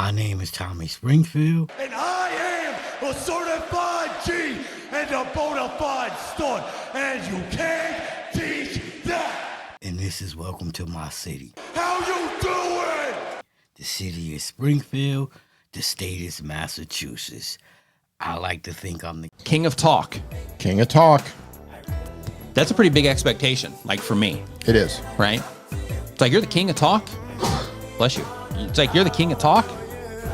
My name is Tommy Springfield. And I am a certified G and a bona fide stud, and you can't teach that. And this is Welcome to My City. How you doing? The city is Springfield. The state is Massachusetts. I like to think I'm the King of Talk. King of Talk. That's a pretty big expectation, like for me, It is. right? It's like, you're the king of talk? Bless you. It's like, you're the king of talk?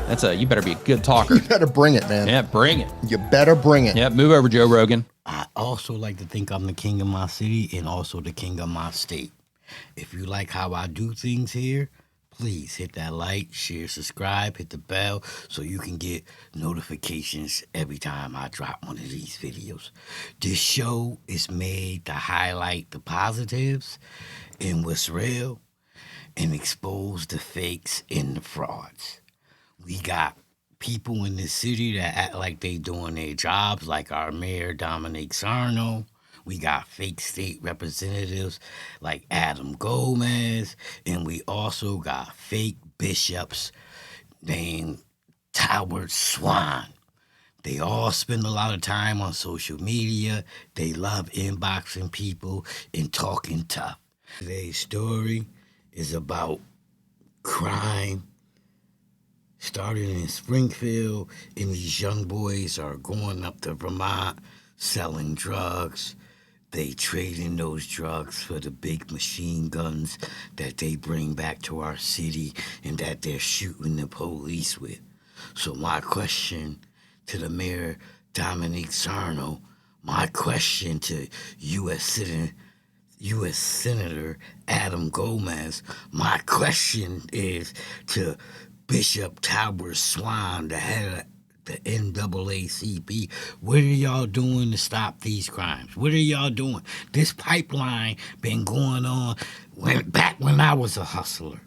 You better be a good talker. You better bring it, man. Yeah, bring it. You better bring it. Yeah, move over, Joe Rogan. I also like to think I'm the king of my city and also the king of my state. If you like how I do things here, please hit that like, share, subscribe, hit the bell so you can get notifications every time I drop one of these videos. This show is made to highlight the positives and what's real and expose the fakes and the frauds. We got people in the city that act like they doing their jobs, like our mayor, Dominic Sarno. We got fake state representatives like Adam Gomez. And we also got fake bishops named Howard Swan. They all spend a lot of time on social media. They love inboxing people and talking tough. Today's story is about crime started in Springfield, and these young boys are going up to Vermont selling drugs. They trade in those drugs for the big machine guns that they bring back to our city and that they're shooting the police with. So my question to the mayor, Dominic Sarno, my question to U.S. Senator Adam Gomez, my question is to Bishop Howard Swan, the head of the NAACP. What are y'all doing to stop these crimes? What are y'all doing? This pipeline been going on back when I was a hustler.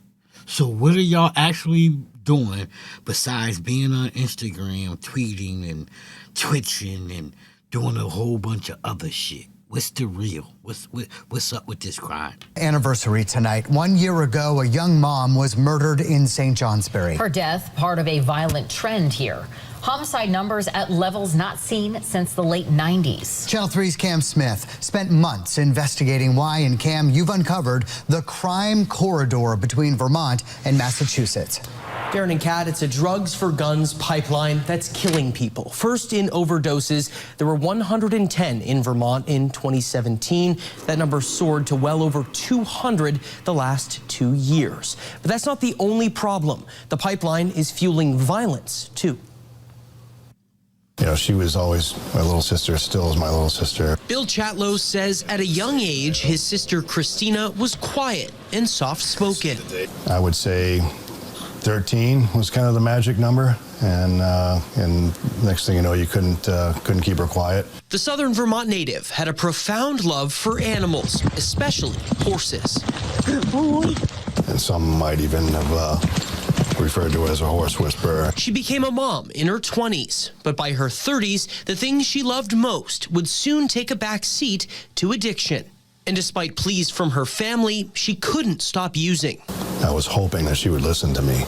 So what are y'all actually doing besides being on Instagram, tweeting and twitching and doing a whole bunch of other shit? What's the real? What's up with this crime? Anniversary tonight. 1 year ago, a young mom was murdered in St. Johnsbury. Her death, part of a violent trend here. Homicide numbers at levels not seen since the late 90s. Channel 3's Cam Smith spent months investigating why, and Cam, you've uncovered the crime corridor between Vermont and Massachusetts. Darren and Kat, it's a drugs for guns pipeline that's killing people. First in overdoses, there were 110 in Vermont in 2017. That number soared to well over 200 the last 2 years. But that's not the only problem. The pipeline is fueling violence, too. You know, she was always my little sister, still is my little sister. Bill Chatlow says at a young age, his sister Christina was quiet and soft-spoken. I would say 13 was kind of the magic number, and next thing you know, you couldn't keep her quiet. The Southern Vermont native had a profound love for animals, especially horses. Good boy. And some might even have referred to her as a horse whisperer. She became a mom in her 20s, but by her 30s, the thing she loved most would soon take a back seat to addiction. And despite pleas from her family, she couldn't stop using. I was hoping that she would listen to me,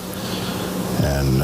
and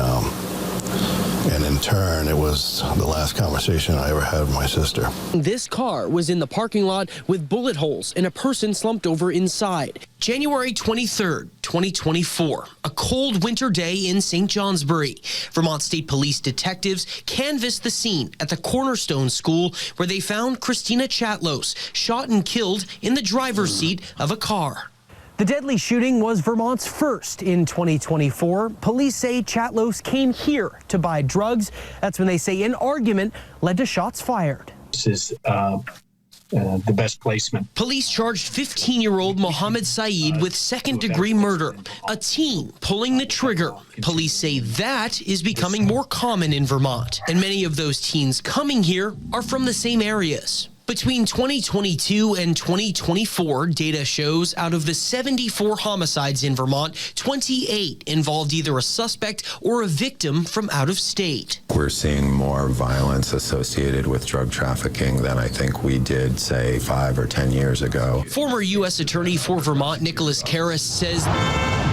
in turn, it was the last conversation I ever had with my sister. This car was in the parking lot with bullet holes and a person slumped over inside. January 23rd, 2024, a cold winter day in St. Johnsbury. Vermont State Police detectives canvassed the scene at the Cornerstone School where they found Christina Chatlow shot and killed in the driver's seat of a car. The deadly shooting was Vermont's first in 2024. Police say Chatlow came here to buy drugs. That's when they say an argument led to shots fired. This is the best placement. Police charged 15-year-old Mohammed Saeed with second-degree murder, a teen pulling the trigger. Police say that is becoming more common in Vermont, and many of those teens coming here are from the same areas. Between 2022 and 2024, data shows out of the 74 homicides in Vermont, 28 involved either a suspect or a victim from out of state. We're seeing more violence associated with drug trafficking than I think we did, say, 5 or 10 years ago. Former U.S. Attorney for Vermont, Nicholas Karras, says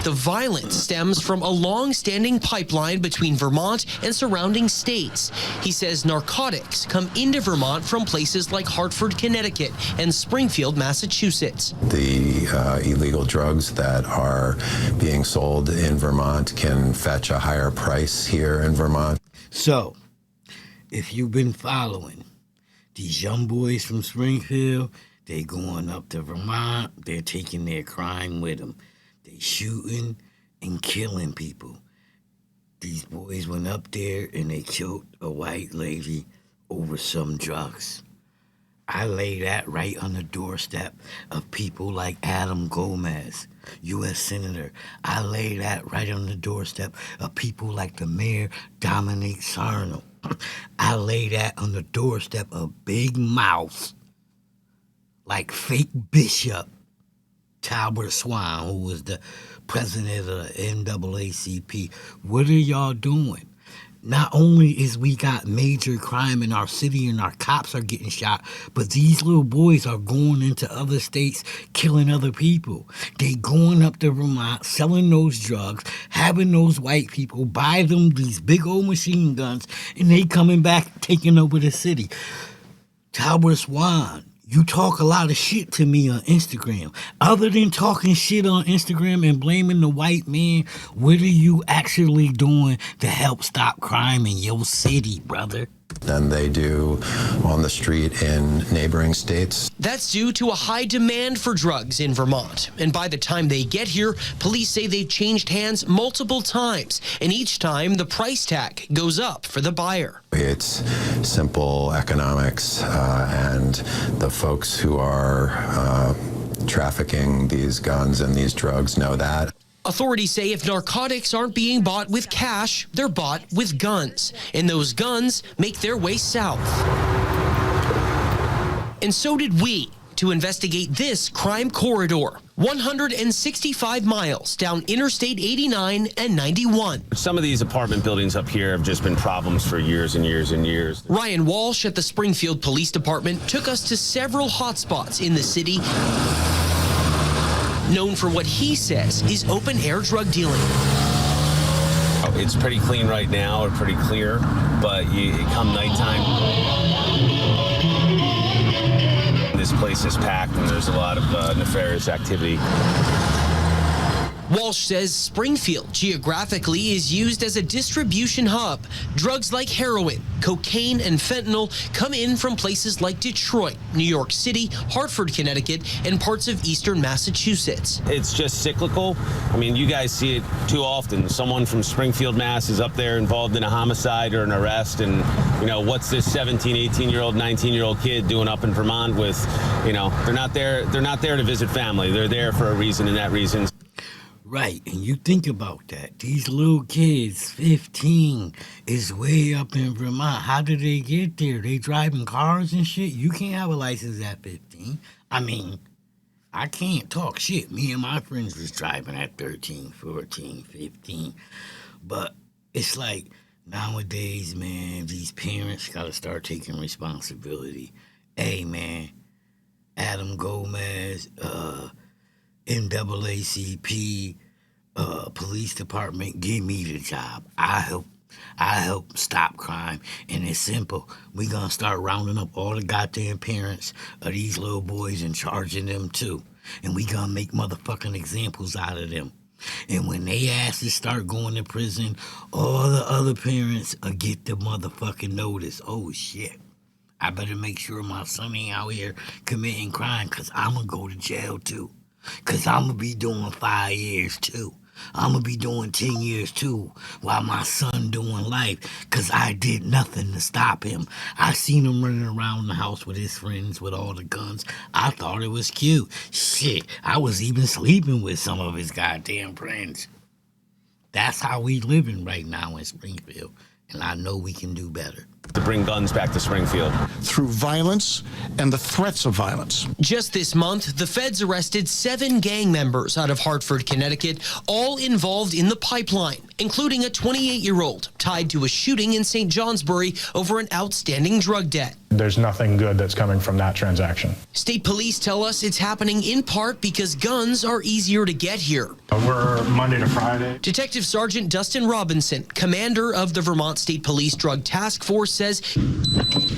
the violence stems from a long-standing pipeline between Vermont and surrounding states. He says narcotics come into Vermont from places like Hartford, Connecticut, and Springfield, Massachusetts. The illegal drugs that are being sold in Vermont can fetch a higher price here in Vermont. So, if you've been following, these young boys from Springfield, they going up to Vermont, they're taking their crime with them. They shooting and killing people. These boys went up there and they killed a white lady over some drugs. I lay that right on the doorstep of people like Adam Gomez, U.S. Senator. I lay that right on the doorstep of people like the Mayor, Dominic Sarno. I lay that on the doorstep of Big Mouth, like fake Bishop Talbert Swan, who was the president of the NAACP. What are y'all doing? Not only is we got major crime in our city and our cops are getting shot, but these little boys are going into other states, killing other people. They going up to Vermont, selling those drugs, having those white people buy them these big old machine guns, and they coming back, taking over the city. Talbert Swan, you talk a lot of shit to me on Instagram. Other than talking shit on Instagram and blaming the white man, what are you actually doing to help stop crime in your city, brother? Than they do on the street in neighboring states. That's due to a high demand for drugs in Vermont. And by the time they get here, police say they've changed hands multiple times. And each time, the price tag goes up for the buyer. It's simple economics, and the folks who are trafficking these guns and these drugs know that. Authorities say if narcotics aren't being bought with cash, they're bought with guns. And those guns make their way south. And so did we to investigate this crime corridor. 165 miles down Interstate 89 and 91. Some of these apartment buildings up here have just been problems for years and years and years. Ryan Walsh at the Springfield Police Department took us to several hotspots in the city, known for what he says is open-air drug dealing. It's pretty clean right now, or pretty clear, but come nighttime, this place is packed and there's a lot of nefarious activity. Walsh says Springfield geographically is used as a distribution hub. Drugs like heroin, cocaine, and fentanyl come in from places like Detroit, New York City, Hartford, Connecticut, and parts of eastern Massachusetts. It's just cyclical. I mean, you guys see it too often. Someone from Springfield, Mass. is up there involved in a homicide or an arrest, and, you know, what's this 17, 18-year-old, 19-year-old kid doing up in Vermont with, you know, they're not there to visit family. They're there for a reason, and that reason. Right, and you think about that. These little kids, 15, is way up in Vermont. How did they get there? They driving cars and shit? You can't have a license at 15. I mean, I can't talk shit. Me and my friends was driving at 13, 14, 15. But it's like, nowadays, man, these parents got to start taking responsibility. Hey, man, Adam Gomez, NAACP, police department, give me the job. I help stop crime, and it's simple. We gonna start rounding up all the goddamn parents of these little boys and charging them too, and we gonna make motherfucking examples out of them. And when they asses start going to prison, all the other parents will get the motherfucking notice. Oh shit, I better make sure my son ain't out here committing crime, cause I'm gonna go to jail too. Because I'm going to be doing 5 years, too. I'm going to be doing 10 years, too, while my son doing life, because I did nothing to stop him. I seen him running around the house with his friends with all the guns. I thought it was cute. Shit, I was even sleeping with some of his goddamn friends. That's how we living right now in Springfield, and I know we can do better. to bring guns back to Springfield. Through violence and the threats of violence. Just this month, the feds arrested 7 gang members out of Hartford, Connecticut, all involved in the pipeline, including a 28-year-old tied to a shooting in St. Johnsbury over an outstanding drug debt. There's nothing good that's coming from that transaction. State police tell us it's happening in part because guns are easier to get here. We're Monday to Friday. Detective Sergeant Dustin Robinson, commander of the Vermont State Police Drug Task Force, says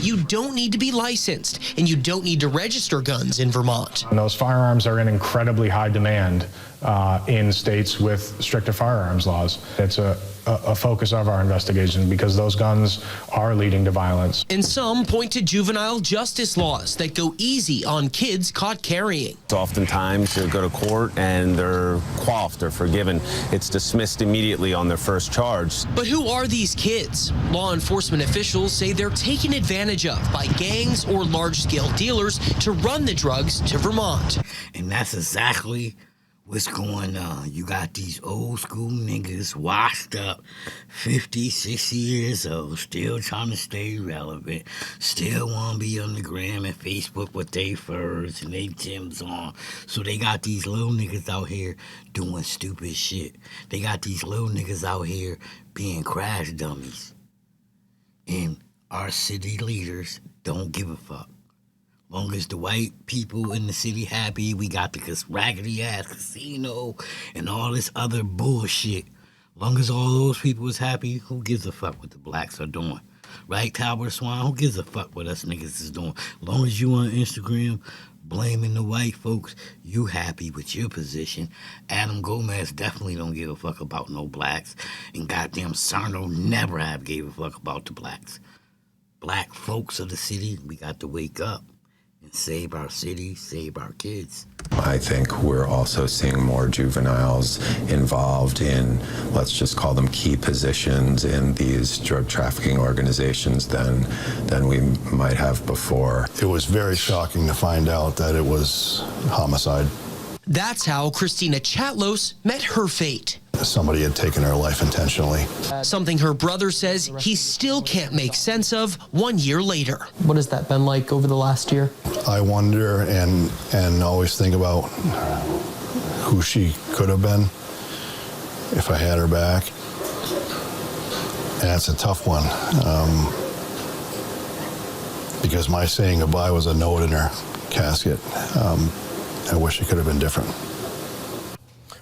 you don't need to be licensed and you don't need to register guns in Vermont. And those firearms are in incredibly high demand in states with stricter firearms laws. It's a focus of our investigation because those guns are leading to violence. And some point to juvenile justice laws that go easy on kids caught carrying. Oftentimes they go to court and they're quaffed or forgiven. It's dismissed immediately on their first charge. But who are these kids? Law enforcement officials say they're taken advantage of by gangs or large-scale dealers to run the drugs to Vermont. And that's exactly what's going on. You got these old school niggas washed up, 50, 60 years old, still trying to stay relevant, still want to be on the gram and Facebook with they furs and they Timbs on. So they got these little niggas out here doing stupid shit. They got these little niggas out here being crash dummies. And our city leaders don't give a fuck. Long as the white people in the city happy, we got the raggedy ass casino and all this other bullshit. Long as all those people is happy, who gives a fuck what the blacks are doing? Right, Talbot Swan? Who gives a fuck what us niggas is doing? Long as you on Instagram blaming the white folks, you happy with your position. Adam Gomez definitely don't give a fuck about no blacks. And goddamn Sarno never have gave a fuck about the blacks. Black folks of the city, we got to wake up and save our city, save our kids. I think we're also seeing more juveniles involved in, let's just call them key positions in these drug trafficking organizations than we might have before. It was very shocking to find out that it was homicide. That's how Christina Chatlos met her fate. Somebody had taken her life intentionally. Something her brother says he still can't make sense of 1 year later. What has that been like over the last year? I wonder and always think about who she could have been if I had her back. And it's a tough one. Because my saying goodbye was a note in her casket. I wish it could have been different.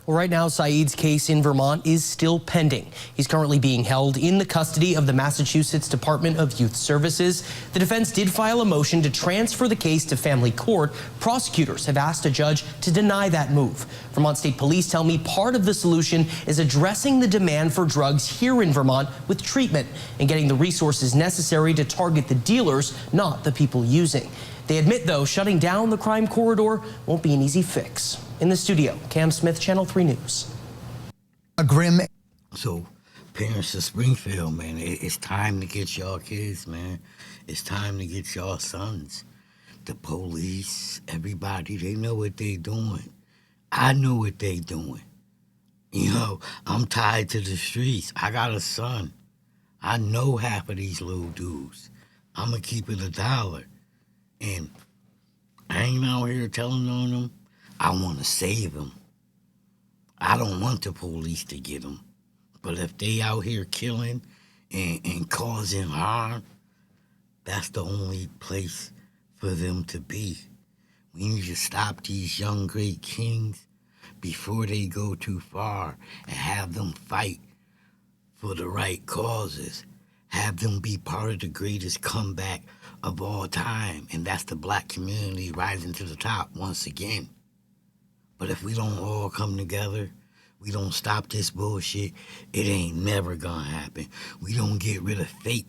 Well, right now, Saeed's case in Vermont is still pending. He's currently being held in the custody of the Massachusetts Department of Youth Services. The defense did file a motion to transfer the case to family court. Prosecutors have asked a judge to deny that move. Vermont State Police tell me part of the solution is addressing the demand for drugs here in Vermont with treatment and getting the resources necessary to target the dealers, not the people using. They admit, though, shutting down the crime corridor won't be an easy fix. In the studio, Cam Smith, Channel 3 News. A grim. So, parents of Springfield, man, it's time to get y'all kids, man. It's time to get y'all sons. The police, everybody, they know what they doing. I know what they doing. You know, I'm tied to the streets. I got a son. I know half of these little dudes. I'm going to keep it $1. And I ain't out here telling on them. I want to save them. I don't want the police to get them. But if they out here killing and causing harm, that's the only place for them to be. We need to stop these young great kings before they go too far and have them fight for the right causes. Have them be part of the greatest comeback of all time, and that's the black community rising to the top once again. But if we don't all come together, we don't stop this bullshit, it ain't never gonna happen. We don't get rid of fake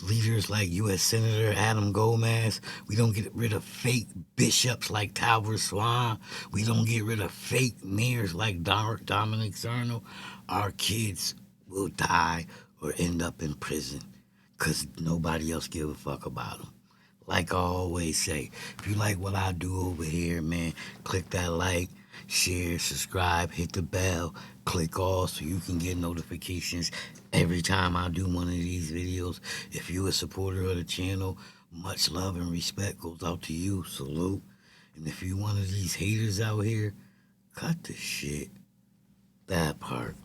leaders like U.S. Senator Adam Gomez. We don't get rid of fake bishops like Talbot Swan. We don't get rid of fake mayors like Dominic Sarno. Our kids will die or end up in prison because nobody else give a fuck about them. Like I always say, if you like what I do over here, man, click that like, share, subscribe, hit the bell, click all so you can get notifications every time I do one of these videos. If you're a supporter of the channel, much love and respect goes out to you. Salute. And if you're one of these haters out here, cut the shit. That part.